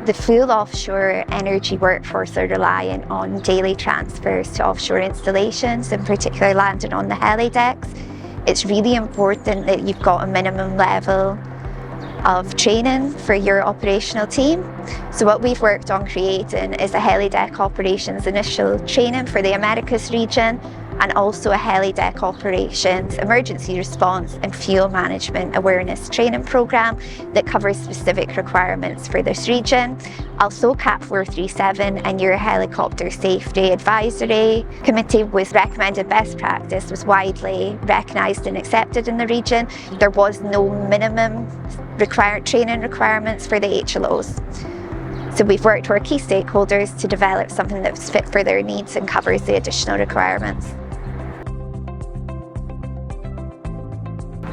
The full offshore energy workforce are reliant on daily transfers to offshore installations, in particular landing on the helidecks. It's really important that you've got a minimum level of training for your operational team. So what we've worked on creating is a helideck operations initial training for the Americas region, and also a helideck operations emergency response and fuel management awareness training program that covers specific requirements for this region. Also, CAP 437 and your helicopter safety advisory committee was recommended best practice, was widely recognised and accepted in the region. There was no minimum training requirements for the HLOs. So we've worked with our key stakeholders to develop something that's fit for their needs and covers the additional requirements.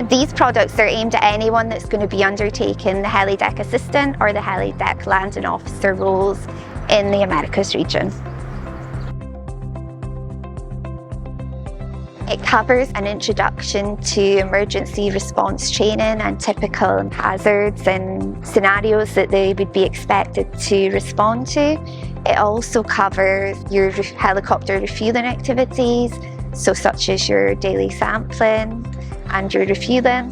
These products are aimed at anyone that's going to be undertaking the helideck assistant or the helideck landing officer roles in the Americas region. It covers an introduction to emergency response training and typical hazards and scenarios that they would be expected to respond to. It also covers your helicopter refueling activities, so such as your daily sampling and your refueling.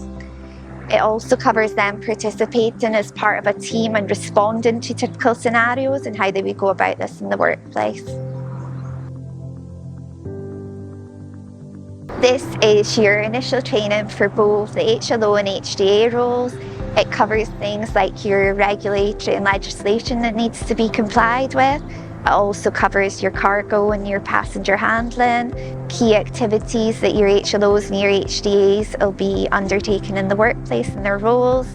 It also covers them participating as part of a team and responding to typical scenarios and how they would go about this in the workplace. This is your initial training for both the HLO and HDA roles. It covers things like your regulatory and legislation that needs to be complied with. It also covers your cargo and your passenger handling, key activities that your HLOs and your HDAs will be undertaking in the workplace in their roles.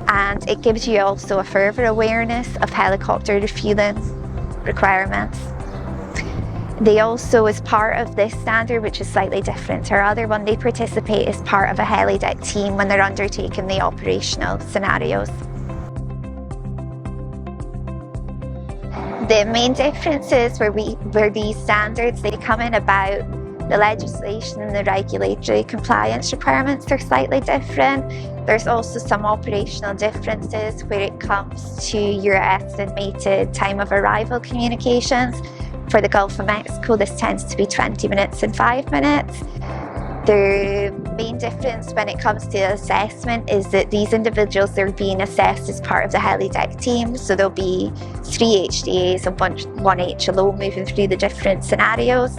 And it gives you also a further awareness of helicopter refueling requirements. They also, as part of this standard, which is slightly different to our other one, they participate as part of a helideck team when they're undertaking the operational scenarios. The main differences where these standards, they come in about the legislation and the regulatory compliance requirements are slightly different. There's also some operational differences where it comes to your estimated time of arrival communications. For the Gulf of Mexico, this tends to be 20 minutes and 5 minutes. The main difference when it comes to assessment is that these individuals are being assessed as part of the helideck team. So there'll be 3 HDAs and one HLO moving through the different scenarios.